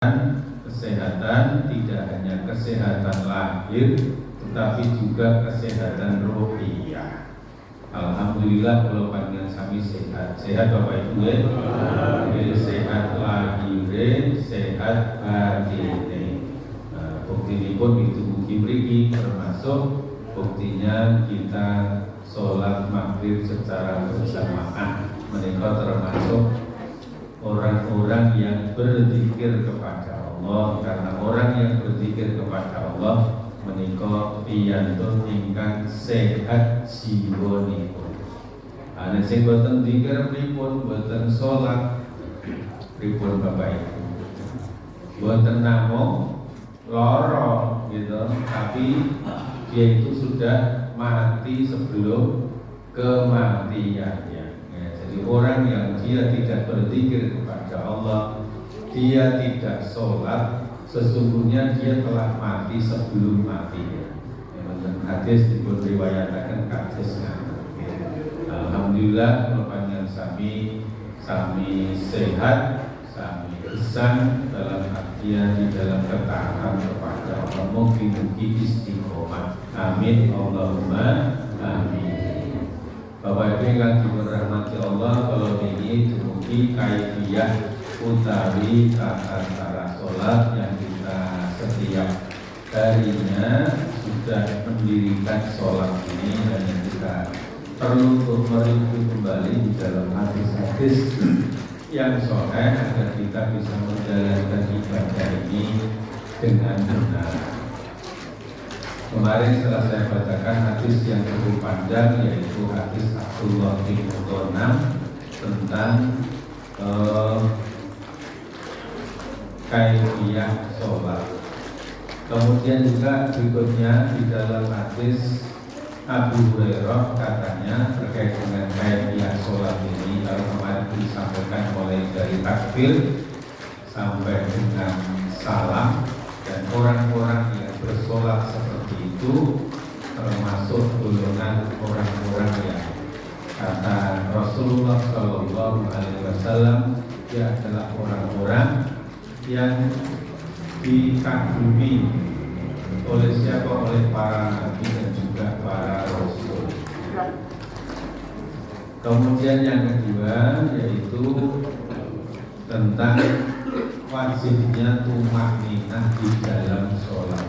kesehatan tidak hanya kesehatan lahir tetapi juga kesehatan rohiyah. Alhamdulillah kalau panjenengan sami sehat Bapak Ibu ya. Sehat lahir, sehat batin. Bukti ini pun itu mungkin mriki termasuk buktinya kita sholat maghrib secara bersamaan. Mereka termasuk orang-orang yang berzikir kepada Allah, karena orang yang berzikir kepada Allah menika piyantun ingkang sehat jiwanipun. Ana sing boten zikir pripun, boten salat pripun Bapak Ibu. Boten namung lara gitu, tapi dia itu sudah mati sebelum kematiannya. Jadi orang yang dia tidak berzikir kepada Allah, dia tidak sholat, sesungguhnya dia telah mati sebelum matinya. Yang hadis diriwayatkan hadisnya. Alhamdulillah panjenengan sami sehat, sami gesang dalam artian di dalam ketaatan kepada Allah, mugi-mugi istiqomah. Amin Allahumma amin. Bapak Ibu yang dirahmati Allah, kalau ini dumugi kaifiyah utawi tata cara sholat yang kita setiap harinya sudah mendirikan sholat ini, dan yang kita perlu untuk mereview kembali di dalam hadis-hadis yang sahih agar kita bisa menjalankan ibadah ini dengan benar. Kemarin setelah saya bacakan hadis yang cukup panjang, yaitu hadis Abdullah bin Ghanam tentang kaifiyah sholat. Kemudian juga berikutnya di dalam hadis Abu Hurairah katanya terkait dengan kaifiyah sholat ini, kalau kemarin disampaikan mulai dari takbir sampai dengan salam, dan orang-orang yang bersolat seperti itu termasuk golongan orang-orang yang kata Rasulullah Shallallahu Alaihi Wasallam dia adalah orang-orang yang dikagumi oleh siapa? Oleh para nabi dan juga para rasul. Kemudian yang kedua yaitu tentang wajibnya tumakninah di dalam sholat.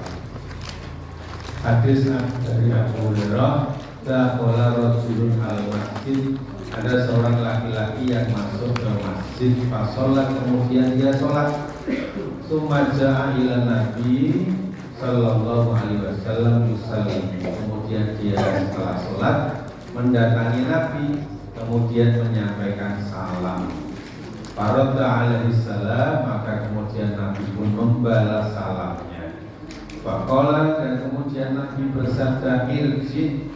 Hadis dari Abu Hurairah, dakhala rajulun al-masjid, ada seorang laki-laki yang masuk ke masjid, pas sholat kemudian dia sholat. Tsumma jaa ila Nabi sallallahu alaihi wasallam yusallim, kemudian dia setelah sholat mendatangi Nabi, kemudian menyampaikan salam. Faradda alaihi salam, maka kemudian Nabi pun membalas salamnya. Faqala, dan kemudian Nabi bersabda, irji,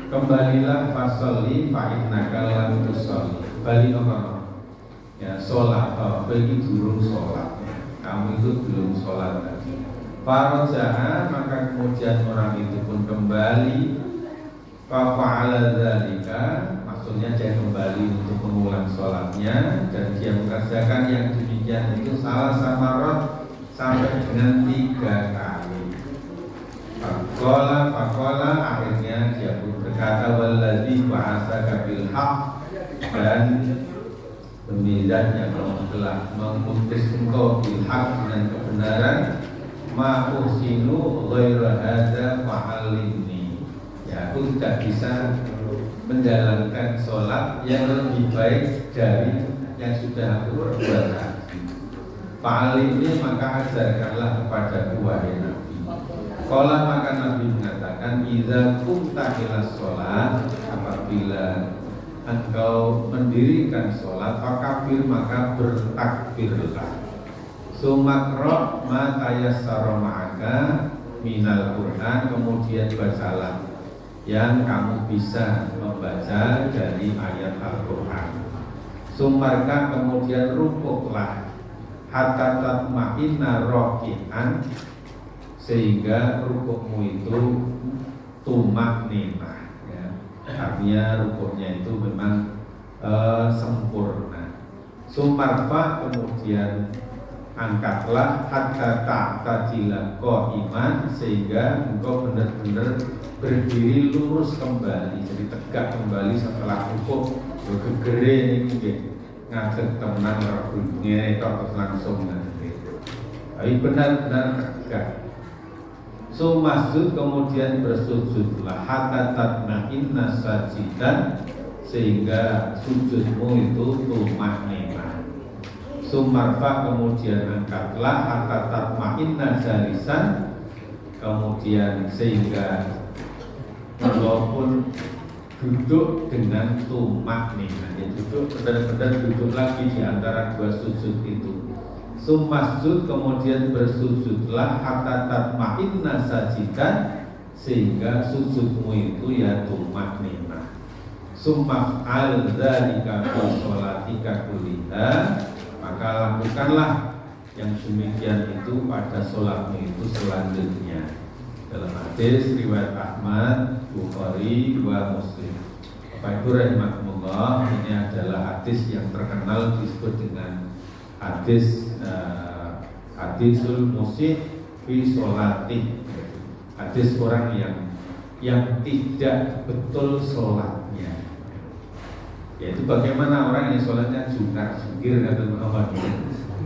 kembalilah fasolli fa innaka lam tusolli. Balik ya, sholat, bagi durung sholat, kamu itu belum sholat tadi. Faradda, maka kemudian orang itu pun kembali. Fa'ala dzalika, maksudnya dia kembali untuk mengulang sholatnya, dan dia mengerjakan yang demikian itu salah samarat sampai dengan 3 kali. Faqala, akhirnya dia pun berkata, walladzi ba'atsaka bil haqq, dan demi zat yang telah mengutus engkau bil haqq, dengan kebenaran, ma usinu ghaira hadza fa'alimni, ya, aku tidak bisa menjalankan sholat yang lebih baik dari yang sudah aku perbuat tadi. Fa'alim ini, maka ajarkanlah kepada wahai Nabi. Qala, maka Nabi mengatakan, idza qumta ila sholat, apabila engkau mendirikan sholat, fakabir, maka bertakbirlah. Sumakro ma tayassara ma'aka minal Qur'an, kemudian bacalah yang kamu bisa membaca dari ayat Al-Quran. Sumarka, kemudian rukuklah, hatta tatma'inna roki'an, sehingga rukukmu itu tumakninah, ya. Artinya rukuknya itu memang sempurna. Sumarfa, kemudian angkatlah hatta ta'tadila qa'iman, sehingga engkau benar-benar berdiri lurus kembali, jadi tegak kembali setelah rukuk. Gegere ini ngadeg tenan ngene terus langsung nanti. Tapi benar-benar tegak. Masjud kemudian bersujudlah hatta tatma'inna sajidan, sehingga sujudmu itu tumakninah. Sumarfa kemudian angkatlah hatta tatma'inna jalisan, kemudian sehingga walaupun duduk dengan tumakninah, ya duduk benar-benar duduk lagi di antara dua sujud itu. Masjud kemudian bersujudlah hatta tatma'inna sajidan, sehingga sujudmu itu ya tumakninah. Maf'al dzalika fi sholatika kulliha, maka lakukanlah yang demikian itu pada sholatmu itu selanjutnya. Dalam hadis riwayat Ahmad, Bukhari, wa Muslim. Bapak Ibu rahimakumullah, ini adalah hadis yang terkenal disebut dengan hadisul musih fi sholati, hadis orang yang tidak betul sholatnya, yaitu bagaimana orang yang sholatnya jungkir kata Muhammad,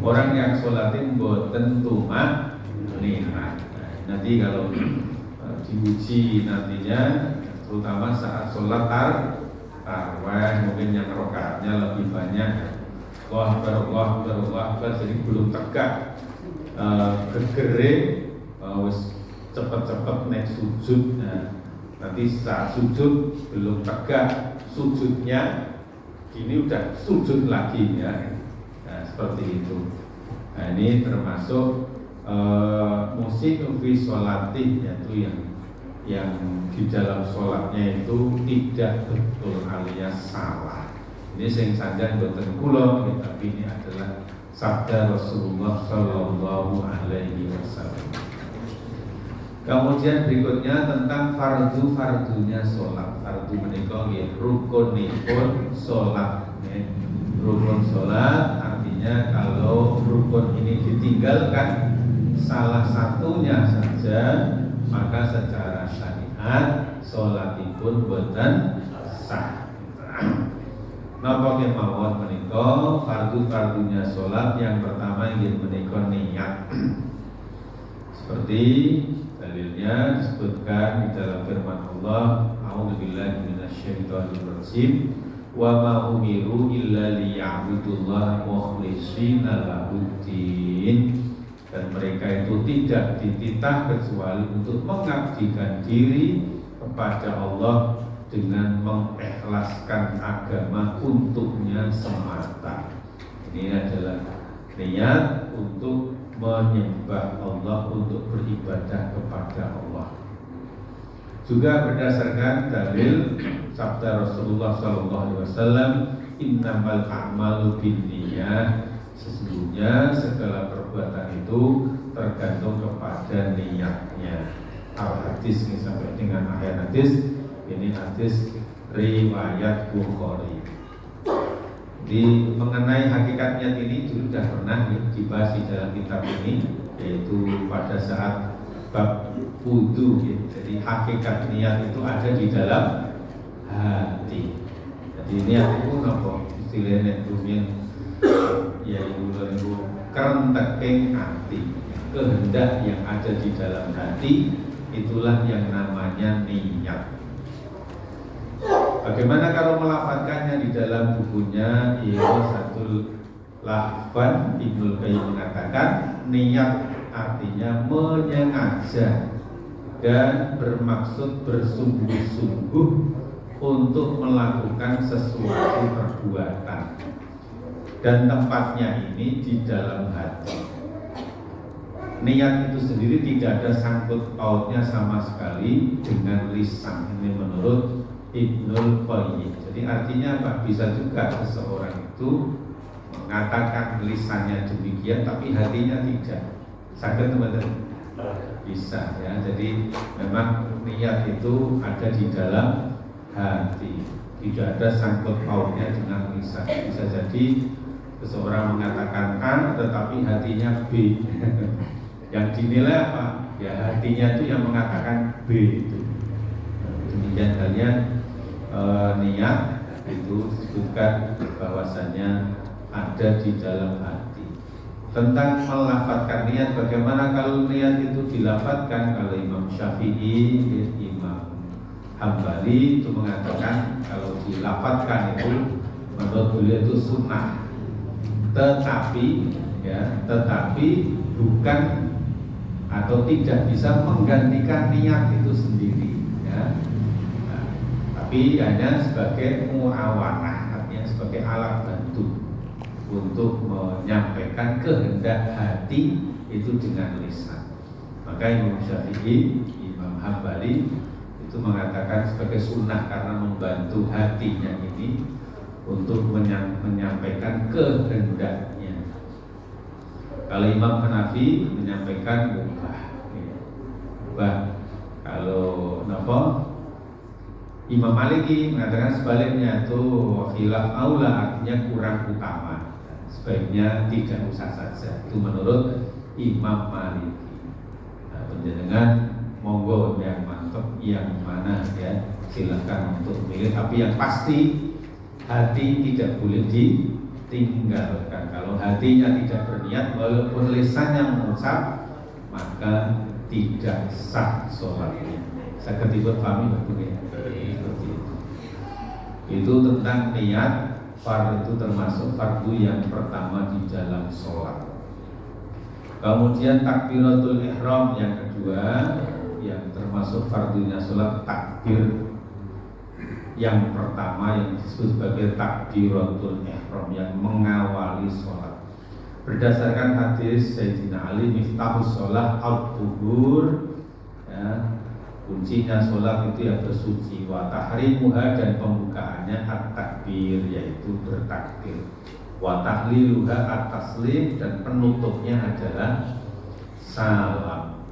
orang yang sholatin boten tumak ninah. Nanti kalau diuji nantinya, terutama saat sholat tarawih, mungkin yang rakaatnya lebih banyak, Allah Akbar, jadi belum tegak, gegere, cepet-cepet naik sujud. Nah, nanti saat sujud belum tegak sujudnya, ini udah sujud lagi ya. Nah, seperti itu. Nah, ini termasuk musik fi sholati, yaitu yang di dalam sholatnya itu tidak betul alias salah. Ini sing sanjang boten kula, tapi ini adalah sabda Rasulullah Shallallahu Alaihi Wasallam. Kemudian berikutnya tentang fardunya sholat. Fardu menika nggih rukunipun sholat. Rukun sholat artinya kalau rukun ini ditinggalkan salah satunya saja, maka secara syariat sholatipun boten sah. Napa kemawon menika fardunya sholat? Yang pertama ingin menika niat. Seperti dalilnya disebutkan di dalam firman Allah, A'udzubillahi minasyaitonir rajim, wa ma umiru illa liya'budullaha mukhlishina lahuddin. Dan mereka itu tidak dititah kecuali untuk mengabdikan diri kepada Allah dengan mengikhlaskan agama untuknya semata. Ini adalah niat untuk menyembah Allah, untuk beribadah kepada Allah. Juga berdasarkan dalil sabda Rasulullah SAW, innamal a'malu binniyah, sesungguhnya segala perbuatan itu tergantung kepada niatnya. Al-hadis ini sampai dengan akhir hadis. Ini hadis riwayat Bukhari. Di mengenai hakikat niat ini dulu sudah pernah dibahas di dalam kitab ini, yaitu pada saat bab wudu. Jadi hakikat niat itu ada di dalam hati. Jadi niat itu apa? Istilahnya rumiyin, yaitu kerenteking hati, kehendak yang ada di dalam hati, itulah yang namanya niat. Bagaimana kalau melafadzkannya? Di dalam bukunya Ihsatul Lahfan, Ibnu Qayyim mengatakan niat artinya menyengaja dan bermaksud bersungguh-sungguh untuk melakukan sesuatu perbuatan, dan tempatnya ini di dalam hati. Niat itu sendiri tidak ada sangkut pautnya sama sekali dengan lisan. Ini menurut Ibnul Qayyim. Jadi artinya apa? Bisa juga seseorang itu mengatakan lisannya demikian, tapi hatinya tidak. Sakit teman-teman? Bisa ya. Jadi memang niat itu ada di dalam hati. Tidak ada sangkut pautnya dengan lisan. Bisa jadi Seseorang mengatakan A tetapi hatinya B. Yang dinilai apa? Ya hatinya itu yang mengatakan B itu. Demikian halnya niat itu disebutkan bahwasanya ada di dalam hati. Tentang melafadzkan niat, bagaimana kalau niat itu dilafadzkan? Kalau Imam Syafi'i, Imam Hambali itu mengatakan kalau dilafadzkan itu menurut beliau itu sunnah. Tetapi bukan atau tidak bisa menggantikan niat itu sendiri, ya. Nah, tapi hanya sebagai muawanah, artinya sebagai alat bantu untuk menyampaikan kehendak hati itu dengan lisan. Maka Imam Syafi'i, Imam Hambali itu mengatakan sebagai sunnah karena membantu hatinya ini untuk menyampaikan kehendaknya. Kalau Imam Hanafi menyampaikan mubah. Kalau Imam Maliki mengatakan sebaliknya, itu khilaf aula, artinya kurang utama. Sebaiknya tidak usah saja. Itu menurut Imam Maliki. Nah, penjenengan monggo yang mantap yang mana ya, silakan untuk memilih. Tapi yang pasti hati tidak boleh ditinggalkan. Kalau hatinya tidak berniat, walaupun lisannya mengucap, maka tidak sah sholatnya. Saya ketibut pahami begini. Itu tentang niat. Fardu itu termasuk fardu yang pertama di dalam sholat. Kemudian takbiratul ihram yang kedua, yang termasuk fardunya sholat, takbir yang pertama yang disebut sebagai takbiratul ihram yang mengawali sholat. Berdasarkan hadis Sayyidina Ali, miftahus sholat al-tuhur, ya, kuncinya sholat itu yang bersuci. Wa tahrimuha, dan pembukaannya at-takbir, yaitu bertakbir. Wa tahliluha at-taslim, dan penutupnya adalah salam.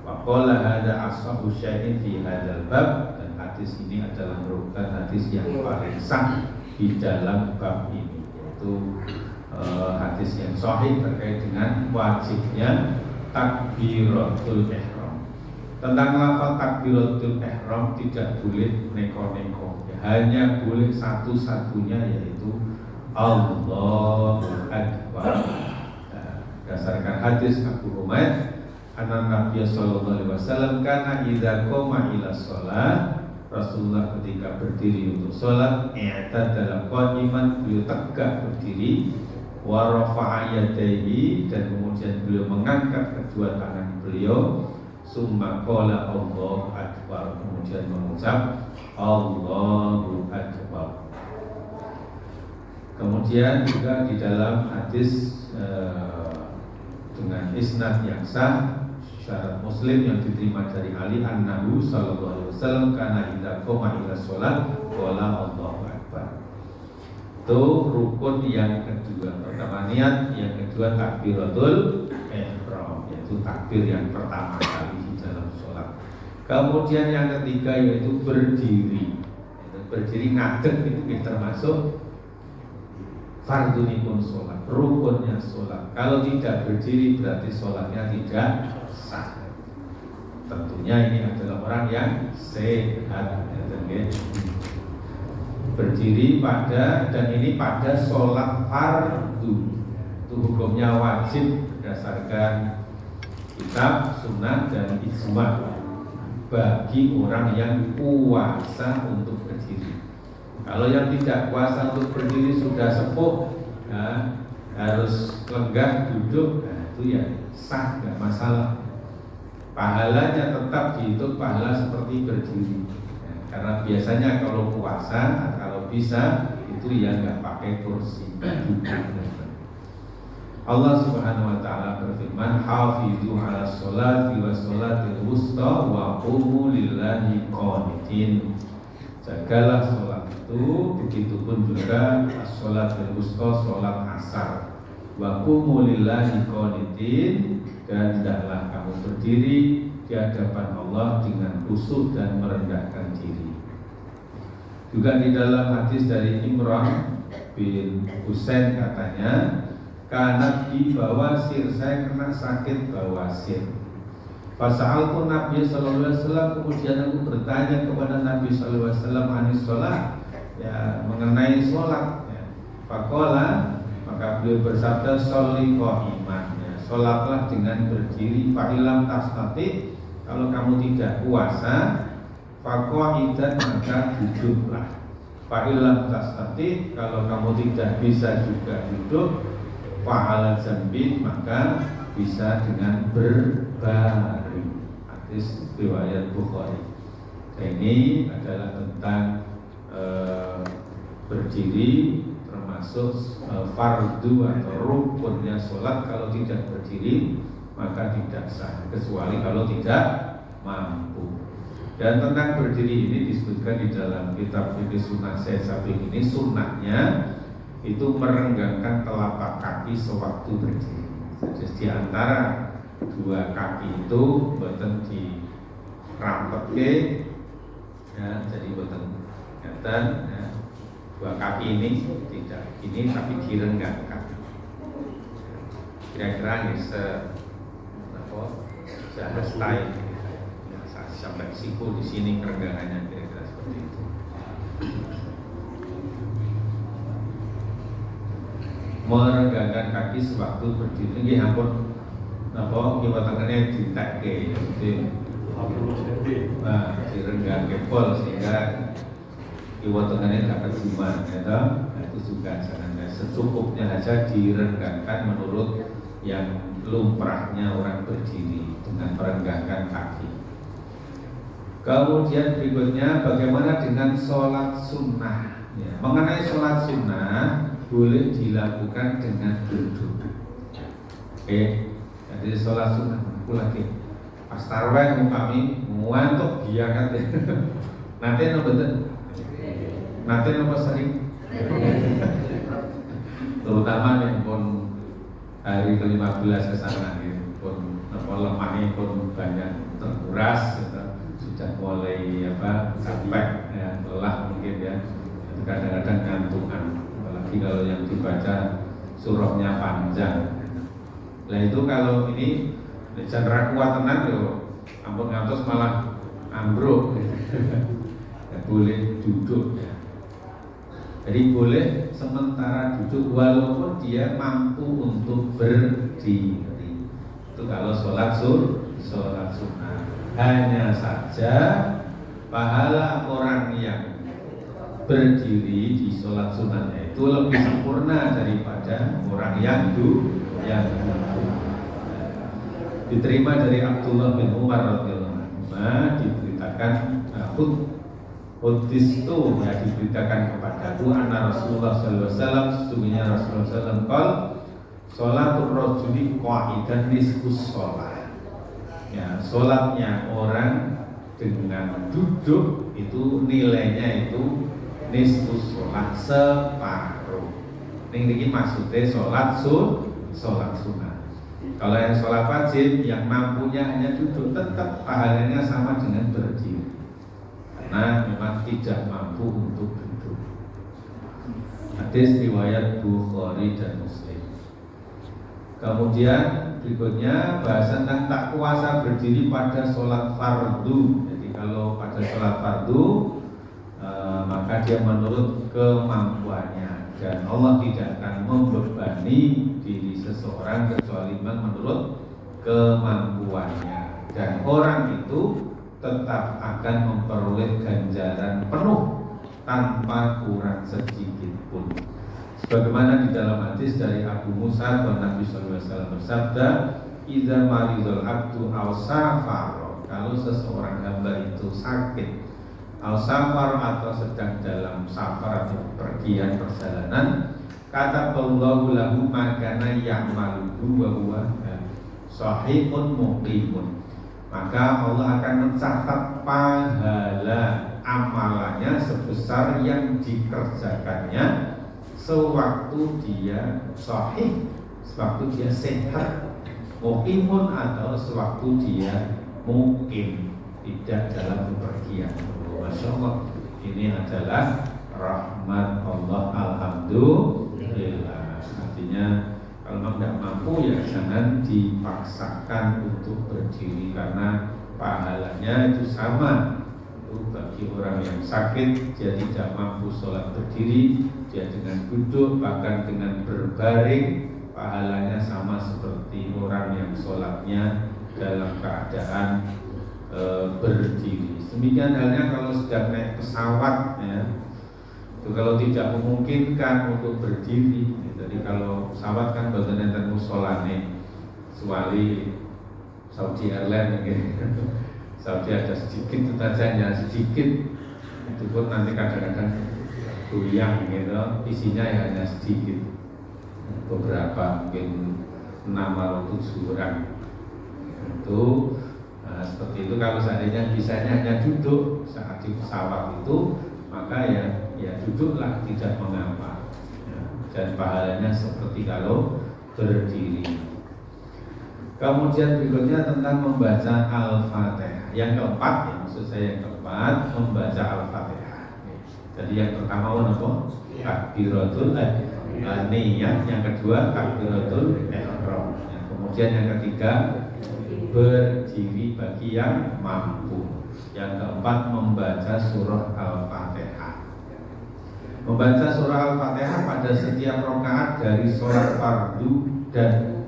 Wa qala hadza ashabu syai'in fi hadzal bab, dan hadis ini adalah merupakan hadis yang paling sah di dalam bab ini, yaitu hadis yang sahih terkait dengan wajibnya takbiratul ihram. Tentang lafaz takbiratul ihram tidak boleh neko-neko, ya, hanya boleh satu-satunya, yaitu Allahu Akbar. Berdasarkan hadis Abu Humaid, Anak Nabi Sallallahu Alaihi Wasallam karena idza qoma ila sholat, Rasulullah ketika berdiri untuk sholat, i'tadala qa'iman, beliau tegak berdiri, wa rafa'a yadayhi, dan kemudian beliau mengangkat kedua tangan beliau, summa qala Allahu Akbar, kemudian mengucap Allahu Akbar. Kemudian juga di dalam hadis dengan isnad yang sah, syarat Muslim yang diterima dari Ali annahu sallallahu alaihi wasallam kana idza qoma ila sholat qala Allahu Akbar. Itu rukun yang kedua. Pertama niat, yang kedua takbiratul ihram, yaitu takbir yang pertama kali di dalam sholat. Kemudian yang ketiga yaitu berdiri. Berdiri ngadeg itu termasuk fardunipun sholat, rukunnya sholat. Kalau tidak berdiri berarti sholatnya tidak sah. Tentunya ini adalah orang yang sehat, ya, berdiri pada, dan ini pada sholat fardu. Itu hukumnya wajib berdasarkan kitab, sunnah, dan ijma' bagi orang yang puasa untuk berdiri. Kalau yang tidak puasa untuk berdiri sudah sepuh, ya, harus lenggah duduk, nah itu ya sah, nggak masalah. Pahalanya tetap dihitung pahala seperti berdiri, ya, karena biasanya kalau puasa, kalau bisa itu ya nggak pakai kursi duduk. Allah Subhanahu wa taala berfirman, hafizu 'alas sholati was sholatil wusta wa qumu lillahi qanitin. Jagalah sholat itu, begitupun juga sholatil wusta, sholat asar. Wa qumu lillahi qanitin, dan hendaklah kamu berdiri di hadapan Allah dengan khusyuk dan merendahkan diri. Juga di dalam hadis dari Imran bin Husain katanya, karena di bawasir, saya kena sakit bawasir. Fasa'altu Nabi sallallahu alaihi wasallam, kemudian aku bertanya kepada Nabi sallallahu alaihi wasallam anis sholat, ya, mengenai sholat, ya. Faqala, maka beliau bersabda, sholli qa'iman, ya, sholatlah dengan berdiri. Fa'ilam tastati, kalau kamu tidak puasa, faqa'idan, maka duduklah. Fa'ilam tastati, kalau kamu tidak bisa juga duduk, fa'ala jambin, maka bisa dengan berbaring. Hadis riwayat Bukhari. Ini adalah tentang berdiri, termasuk fardu atau rukunnya sholat. Kalau tidak berdiri maka tidak sah, kecuali kalau tidak mampu. Dan tentang berdiri ini disebutkan di dalam kitab fikih sunnah Syekh Sabiq ini, sunnahnya itu merenggangkan telapak kaki sewaktu berdiri. Jadi di antara dua kaki itu boten dirampetke, ya, jadi boten ngeten, ya. Dua kaki ini tidak ini tapi direnggangkan. Kira-kira nih sehastai, ya, sampai siku di sini kerenggangannya, kira-kira seperti itu. Merenggangkan kaki sewaktu berdiri. Nggih ampun, napa kiwa tengene ditekke, jadi direnggangke pol sehingga kiwa tengene gak kejuman, ya toh. Itu juga jangan secukupnya aja direnggangkan menurut yang lumrahnya orang berdiri dengan merenggangkan kaki. Kemudian berikutnya, bagaimana dengan sholat sunnah? Ya, mengenai sholat sunnah boleh dilakukan dengan duduk. Oke, jadi sholat sunnah aku lagi pas tarawih kami ngantuk biarkan deh. Nanti nopo sering, terutama nih pun hari ke-15 ke sana, pun nopo lemahnya pun banyak terkuras, sudah mulai capek, ya, lelah mungkin ya, kadang-kadang ngantukan. Kalau yang dibaca surahnya panjang. Nah itu kalau ini jangan kuat tenan yo, ampun ngantos malah ambruk. Ya, boleh duduk ya. Jadi boleh sementara duduk walaupun dia mampu untuk berdiri. Itu kalau sholat sunnah. Hanya saja pahala orang yang berdiri di sholat sunnahnya itu lebih sempurna daripada orang yang diterima dari Abdullah bin Umar radhiyallahu anhu, diberitakan hadis itu, ya, diberitakan kepadaku anna Rasulullah sallallahu alaihi wasallam, sesungguhnya Rasulullah sallallahu alaihi wasallam, sholatul rajuli qa'idan nisfus sholat, ya, sholatnya orang dengan duduk itu nilainya itu nisfus sholat, separuh. Ini maksudnya sholat sunnah. Kalau yang sholat wajib yang mampunya hanya duduk, tetap pahalanya sama dengan berdiri, karena memang tidak mampu untuk duduk. Hadis riwayat Bukhari dan Muslim. Kemudian berikutnya bahasan tentang tak kuasa berdiri pada sholat fardu. Jadi kalau pada sholat fardu maka dia menurut kemampuannya, dan Allah tidak akan membebani diri seseorang kecuali menurut kemampuannya, dan orang itu tetap akan memperoleh ganjaran penuh tanpa kurang sedikit pun. Sebagaimana di dalam hadis dari Abu Musa bahwa Nabi SAW bersabda, "Idza maridul abdu aw safara," kalau seseorang hamba itu sakit, aw safar atau sedang dalam safar atau pergian perjalanan, kata Allahu lahu makana ya'maluhu wa huwa sahihun muqimun, maka Allah akan mencatat pahala amalannya sebesar yang dikerjakannya sewaktu dia sahih, sewaktu dia sehat, muqimun atau sewaktu dia mukim, tidak dalam bepergian. Masya Allah, ini adalah rahmat Allah, alhamdulillah. Artinya kalau memang tidak mampu ya jangan dipaksakan untuk berdiri, karena pahalanya itu sama. Itu bagi orang yang sakit dia tidak mampu sholat berdiri, dia dengan duduk bahkan dengan berbaring pahalanya sama seperti orang yang sholatnya dalam keadaan berdiri. Demikian halnya kalau sedang naik pesawat ya, itu kalau tidak memungkinkan untuk berdiri. Jadi kalau pesawat kan bagian enten musolane, kecuali Saudi Airlines gitu. Saudi ada sedikit saja sedikit, itu pun nanti kadang-kadang goyang gitu, isinya ya hanya sedikit, beberapa mungkin 6 atau 7 orang. Itu seperti itu. Kalau seandainya bisanya hanya duduk saat di pesawat itu, maka ya duduklah, tidak mengapa ya, dan pahalanya seperti kalau berdiri. Kemudian berikutnya tentang membaca Al-Fatihah. Yang keempat, ya, maksud saya yang keempat, membaca Al-Fatihah. Jadi yang pertama apa? Takbiratul niyat. Yang kedua takbiratul ihram. Kemudian yang ketiga berdiri bagi yang mampu. Yang keempat membaca surah Al-Fatihah. Membaca surah Al-Fatihah pada setiap rakaat dari sholat fardu dan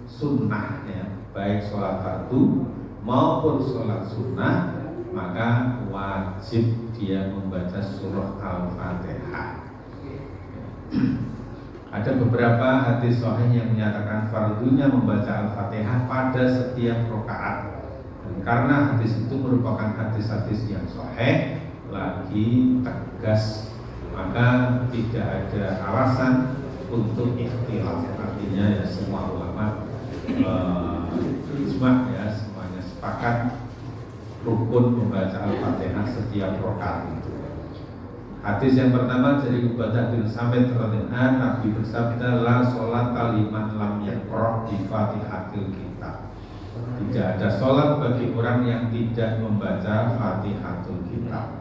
sunnah ya, baik sholat fardu maupun sholat sunnah, maka wajib dia membaca surah Al-Fatihah. Ada beberapa hadis sahih yang menyatakan fardunya membaca Al-Fatihah pada setiap rakaat. Dan karena hadis itu merupakan hadis-hadis yang sahih lagi tegas, maka tidak ada alasan untuk ikhtilaf. Artinya ya semua ulama ijma ya, semuanya sepakat rukun membaca Al-Fatihah setiap rakaat itu. Hadis yang pertama dari Ubadah bin Samit radhiyallahu anhu, Nabi bersabda, la sholata liman lam yaqra bi Fatihatil Kitab. Tidak ada sholat bagi orang yang tidak membaca Fatihatul Kitab.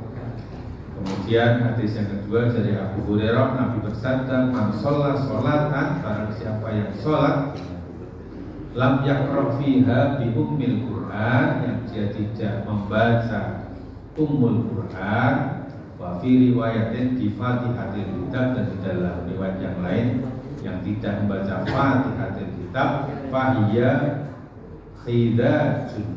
Kemudian hadis yang kedua dari Abu Hurairah, Nabi bersabda, man sholat sholatan, barang siapa yang sholat lam yaqra fiha bi ummil Quran, yang dia tidak membaca ummul Quran, wa fi riwayatin bi Fatihatil Kitab, dan di dalam riwayat yang lain yang tidak membaca Fatihatil Kitab, fa hiya khidajun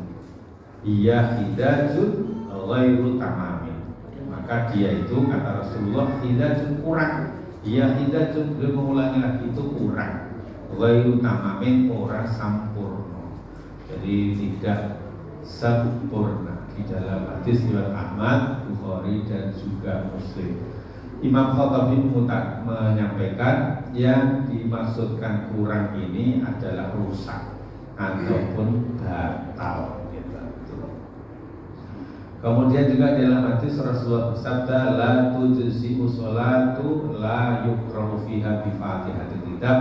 ghairu tamamin, maka dia itu kata Rasulullah khidajun kurang, hiya khidajun, beliau mengulangi lagi itu kurang, ghairu tamamin ora sampurna, jadi tidak sempurna. Di dalam hadis riwayat Ahmad, Bukhari dan juga Muslim. Imam Khattabi menyampaikan yang dimaksudkan kurang ini adalah rusak ataupun batal gitu. Kemudian juga dalam hadis Rasulullah bersabda, la tujzi'u sholatu la yuqra'u fiha bi Fatihatil Kitab,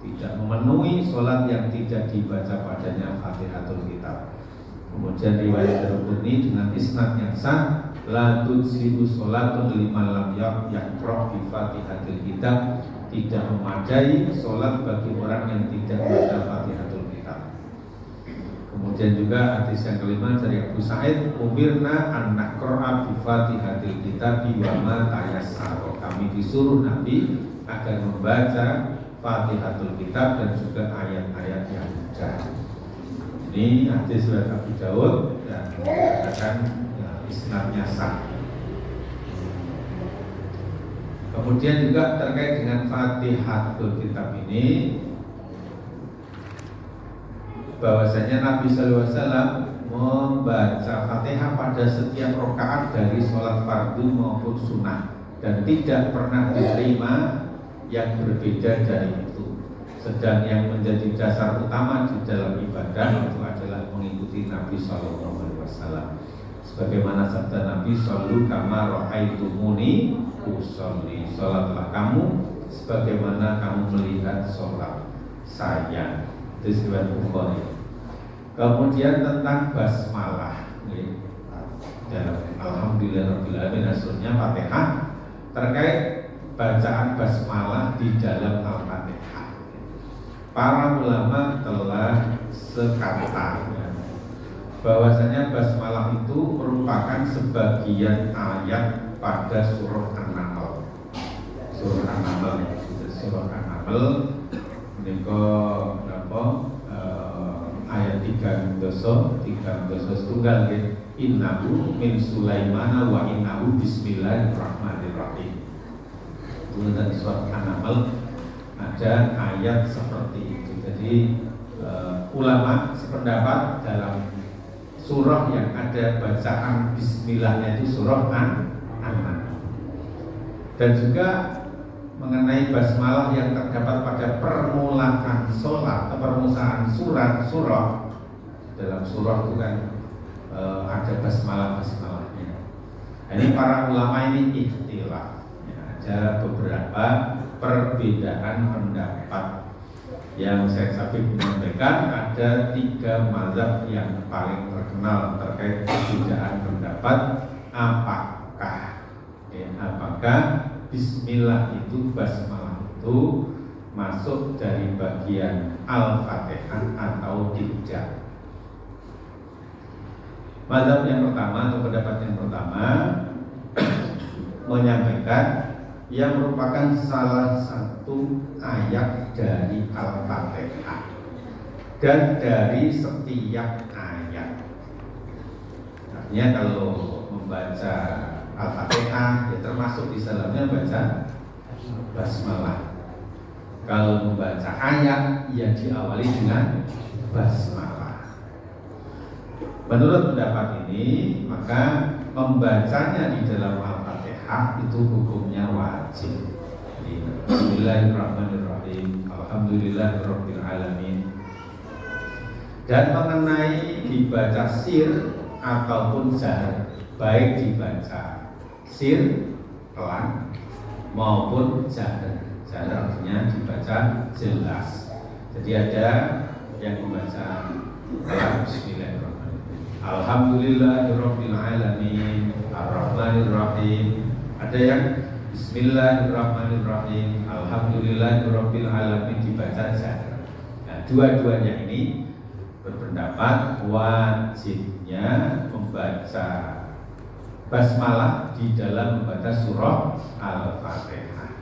tidak memenuhi sholat yang tidak dibaca padanya Fatihatul Kitab. Kemudian riwayat Daraqutni dengan isnad yang sah, la tujzi'u sholatun liman lam yaqra' bi Fatihatil Kitab, tidak memadai sholat bagi orang yang tidak membaca Fatihatul Kitab. Kemudian juga hadis yang kelima dari Abu Sa'id, umirna an naqra'a bi Fatihatil Kitab wa ma tayassara, kami disuruh Nabi agar membaca Fatihatul Kitab dan juga ayat-ayat yang mudah. Ini hadis riwayat Abu Dawud dan mengatakan ya, isnadnya sah. Kemudian juga terkait dengan Fatihatul Kitab ini, bahwasanya Nabi Sallallahu Alaihi Wasallam membaca Fatihah pada setiap rakaat dari sholat fardu maupun sunnah, dan tidak pernah diterima yang berbeda dari itu. Sedang yang menjadi dasar utama di dalam ibadah itu adalah mengikuti Nabi Sallallahu Alaihi Wasallam. Sebagaimana sabda Nabi, shollu kama ra'aitumuni usolli, sholatlah kamu sebagaimana kamu melihat sholat saya. Itu riwayat Bukhari. Kemudian tentang basmalah, dalam Alhamdulillahirabbil alamin, asalnya Fatihah terkait bacaan basmalah di dalam Al-Fatihah. Para ulama telah sepakat bahwasanya basmalah itu merupakan sebagian ayat pada surah An-Nahl. Surah An-Nahl, surah An-Nahl menika napa ayat 3 dosa setunggal nggih. Innahu min Sulaimana wa innahu bismillahirrahmanirrahim. Kemudian surat An-Nahl ada ayat seperti itu. Jadi ulama sependapat dalam surah yang ada bacaan bismillahnya itu surah An-Nahl. Dan juga mengenai basmalah yang terdapat pada permulaan sholat atau permulaan surah dalam surah itu kan ada basmalahnya. Ini para ulama ini ikhtilaf. Ada beberapa perbedaan pendapat yang saya sampai menyampaikan. Ada 3 mazhab yang paling terkenal terkait perbedaan pendapat apakah bismillah itu basmalah itu masuk dari bagian Al-Fatihah atau tidak. Mazhab yang pertama atau pendapat yang pertama menyampaikan yang merupakan salah satu ayat dari Al-Fatihah dan dari setiap ayat. Artinya kalau membaca Al-Fatihah ya termasuk di dalamnya baca basmalah. Kalau membaca ayat ya diawali dengan basmalah. Menurut pendapat ini maka membacanya di dalam Al-Fatihah itu hukumnya wajib. Bismillahirrahmanirrahim. Alhamdulillahirabbil alamin. Dan mengenai dibaca sir ataupun jahar, baik dibaca sir pelan maupun jahar. Jahar artinya dibaca jelas. Jadi ada yang membaca Bismillahirrahmanirrahim. Alhamdulillahirabbil alamin. Ar-Rahmanirrahim. Ada yang Bismillahirrahmanirrahim. Alhamdulillahirabbil alamin dibaca jahar. Nah, dua-duanya ini berpendapat wajibnya membaca basmalah di dalam membaca surah Al-Fatihah.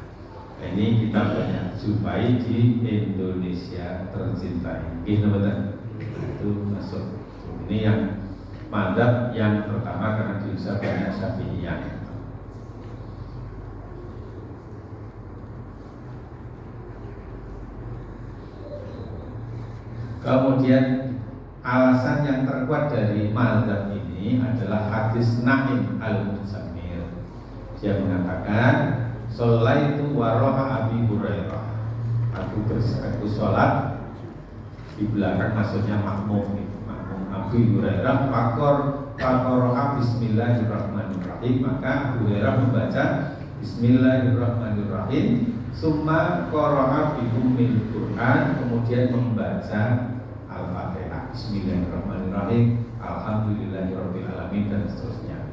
Ini kita banyak jumpai di Indonesia tercinta ini. Itu masuk. Ini yang mazhab yang pertama karena di Indonesia banyak Syafi'iyah. Kemudian alasan yang terkuat dari mazhab ini adalah hadis Naim al-Muzammil. Dia mengatakan, "Sholaitu wara'a Abi Hurairah." Aku sholat di belakang, maksudnya makmum Abi Hurairah. Fakoroha Bismillahirrahmanirrahim. Maka Abu Hurairah membaca Bismillahirrahmanirrahim. Summa qara'a bi ummil Quran, kemudian membaca Al-Fatihah. Bismillahirrahmanirrahim. Alhamdulillahirabbil alamin dan seterusnya.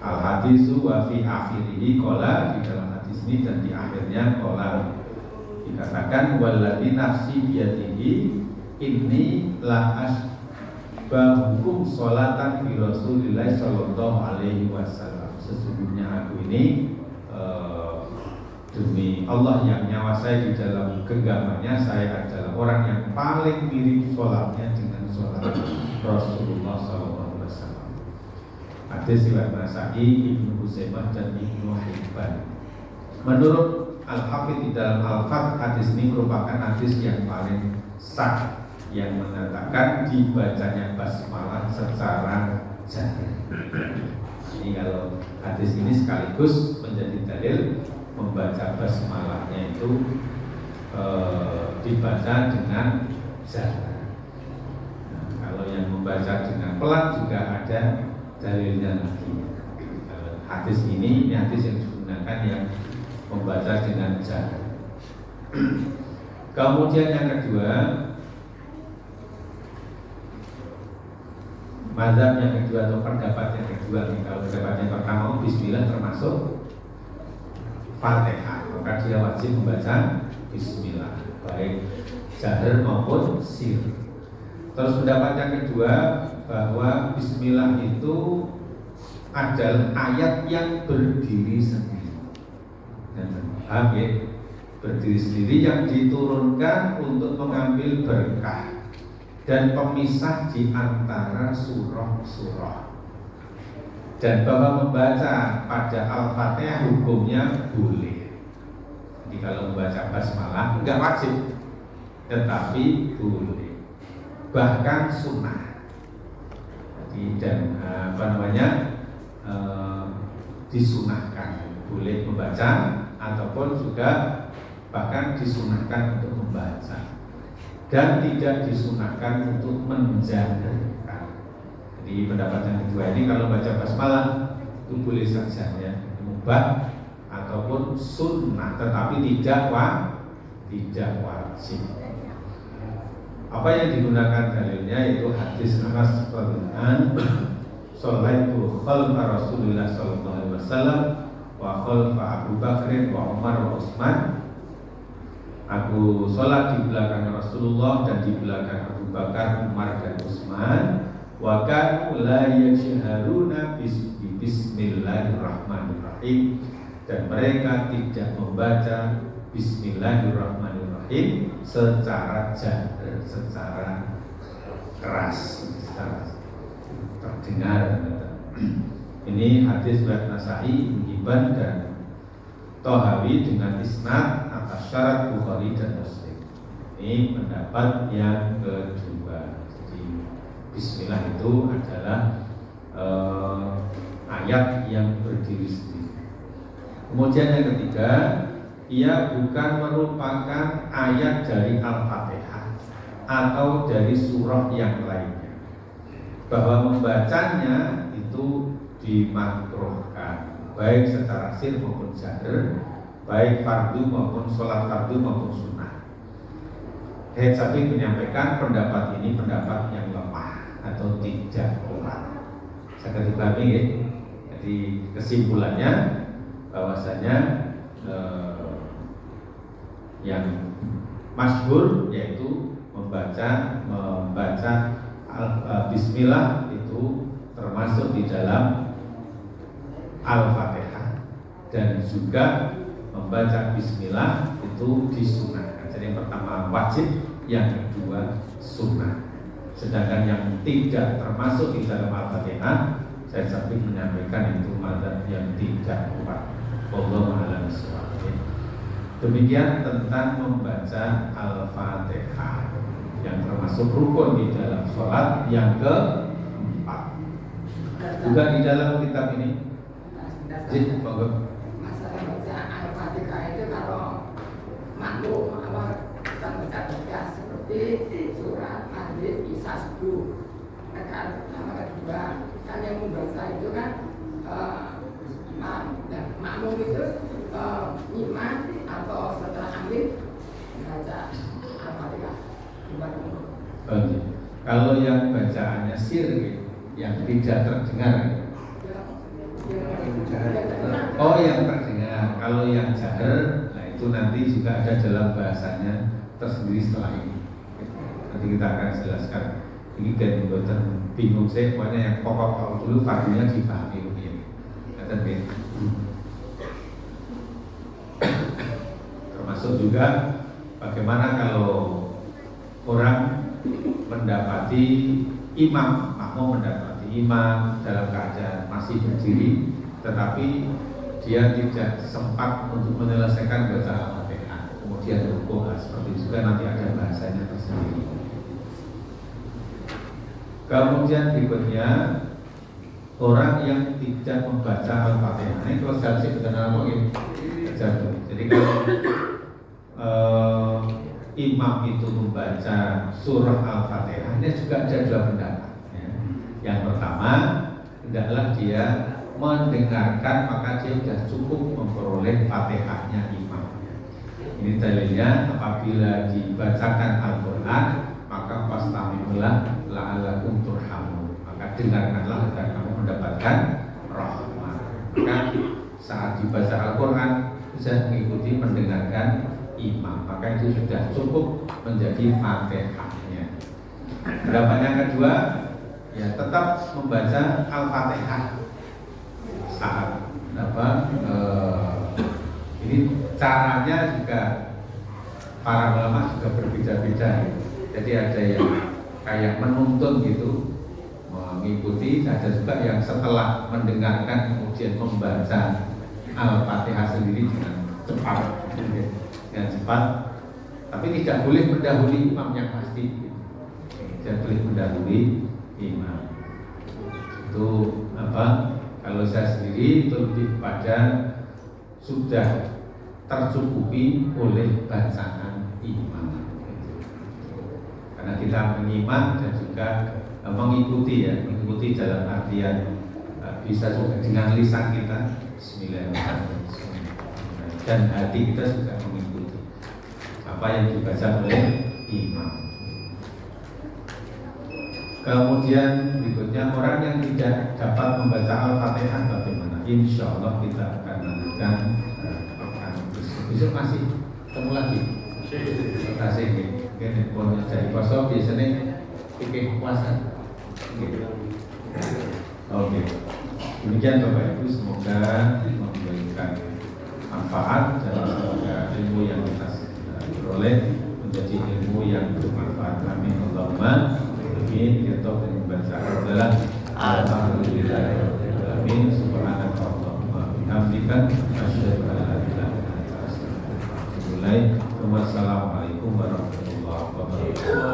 Al-hadisu wa fi akhirihi qala, di dalam hadis ini dan di akhirnya qala dikatakan walladzi nafsi biyadihi inni la asbahukum sholatan bi Rasulillah sallallahu alaihi wasallam. Sesungguhnya aku ini demi Allah yang nyawa saya di dalam genggamannya, saya adalah orang yang paling mirip sholatnya dengan sholat Rasulullah SAW. Hadis riwayat Nasa'i, Ibnu Huzaimah dan Ibnu Hibban. Menurut Al-Hafidz di dalam Al-Fath, hadis ini merupakan hadis yang paling sah yang mengatakan dibacanya basmalah secara jahar. Ini kalau hadis ini sekaligus menjadi dalil membaca basmalahnya itu dibaca dengan jahar. Nah, kalau yang membaca dengan pelan juga ada dalilnya lagi. Hadis ini hadis yang digunakan yang membaca dengan jahar. Kemudian yang kedua, mazhab yang kedua atau pendapat yang kedua, kalau pendapat yang pertama Bismillah termasuk Fatihah, maka dia wajib membaca Bismillah, baik jahar maupun sir. Terus pendapat yang kedua bahwa Bismillah itu adalah ayat yang berdiri sendiri. Paham ya? Berdiri sendiri yang diturunkan untuk mengambil berkah dan pemisah di antara surah-surah. Dan bahwa membaca pada Al-Fatihah hukumnya boleh. Jadi kalau membaca basmalah enggak wajib, tetapi boleh, bahkan sunnah. Jadi dan disunahkan, boleh membaca ataupun juga bahkan disunahkan untuk membaca dan tidak disunahkan untuk menjaharkan. Jadi pendapat yang kedua ini kalau baca basmalah itu boleh saja ya, mubah ataupun sunnah, tetapi tidak wajib. Apa yang digunakan dalilnya yaitu hadis Anas radhiyallahu Sholaitu khalfa Rasulullah sallallahu alaihi wasallam wa khalfa Abu Bakr wa Umar wa Utsman. Aku sholat di belakang Rasulullah dan di belakang Abu Bakar, Umar dan Utsman. Wa kanu la yajharuna bismillahirrahmanirrahim, dan mereka tidak membaca Bismillahirrahmanirrahim secara jahar, secara keras, secara terdengar. Ini hadis riwayat Nasa'i, Ibn dan Tohawi dengan isnad atas syarat Bukhari dan Muslim. Ini pendapat yang kedua. Jadi Bismillah itu adalah ayat yang berdiri sendiri. Kemudian yang ketiga, ia bukan merupakan ayat dari Al-Fatihah atau dari surah yang lainnya. Bahwa membacanya itu dimakruhkan, baik secara sir maupun jahar, baik fardu maupun sholat fardu maupun sunnah. Syekh Sabiq menyampaikan pendapat ini pendapat yang lemah atau tidak kuat. Saya dipahami ya. Jadi kesimpulannya bahwasanya yang masyhur yaitu membaca Bismillah itu termasuk di dalam Al-Fatihah, dan juga membaca Bismillah itu disunahkan. Jadi yang pertama wajib, yang kedua sunnah. Sedangkan yang tidak termasuk di dalam Al-Fatihah, saya sampai menyampaikan itu mazhab yang tidak kuat. Wallahu a'lam bishawab. Demikian tentang membaca Al-Fatihah yang termasuk rukun di dalam sholat yang keempat. Juga di dalam kitab ini masalah baca Al-Fatihah itu kalau makmum kita baca tegas seperti surat Al-Hadid Isa 10 rakaat pertama kedua, kan yang membaca itu kan makmum itu imam atau setelah ambil baca Al-Fatihah. Kalau yang bacaannya sir yang tidak terdengar. Oh, yang terdengar. Kalau yang jahar, nah itu nanti juga ada dalam bahasanya tersendiri setelah ini. Nanti kita akan jelaskan. Ini kan buatan bingung saya, pokoknya yang pokok dulu fardunya dipahami begini. Termasuk juga bagaimana kalau orang mendapati imam, makmum mendapati imam dalam keadaan masih berdiri, tetapi dia tidak sempat untuk menyelesaikan baca Al-Fatihah, kemudian rukuk, seperti itu juga nanti ada bahasanya tersendiri. Kemudian berikutnya, orang yang tidak membaca Al-Fatihah, ini kalau saya benar mungkin jatuh. Jadi kalau imam itu membaca surah Al-Fatihah, ini juga ada dua pendapat ya. Yang pertama, hendaklah dia mendengarkan, maka dia sudah cukup memperoleh Fatihahnya imam. Ini dalilnya, apabila dibacakan Al-Quran, maka fastami'ulah la'allakum turhamun, maka dengarkanlah agar kamu mendapatkan rahmat. Maka saat dibaca Al-Quran, bisa mengikuti mendengarkan imam, maka itu sudah cukup menjadi Fatihahnya. Pendapat yang kedua, ya tetap membaca Al-Fatihah saat ini caranya juga para ulama juga berbeda-beda. Jadi ada yang kayak menuntun gitu, mengikuti, ada juga yang setelah mendengarkan kemudian membaca Al-Fatihah sendiri dengan cepat, tapi tidak boleh mendahului imam yang pasti, tidak boleh mendahului imam. Itu kalau saya sendiri itu lebih pada sudah tercukupi oleh bacaan imam, karena kita menyimak dan juga mengikuti dalam artian bisa juga dengan lisan kita Bismillahirrahmanirrahim, dan hati kita juga mengikuti apa yang dibaca oleh imam. Kemudian berikutnya, orang yang tidak dapat membaca Al-Fatihah bagaimana? Insya Allah kita akan lanjutkan besok masih ketemu lagi. Kasih ini pun dari kosong biasanya pikir puasa. Oke. Demikian Bapak Ibu, semoga memberikan manfaat dan semoga ilmu yang kita peroleh menjadi ilmu yang bermanfaat. Amin Allahumma amin. Kita membaca adalah alhamdulillahirobbilalamin, subhanakallahumma wa bihamdika asyhadu an la ilaha illa anta astaghfiruka wa atubu ilaik. Wassalamualaikum warahmatullahi wabarakatuh.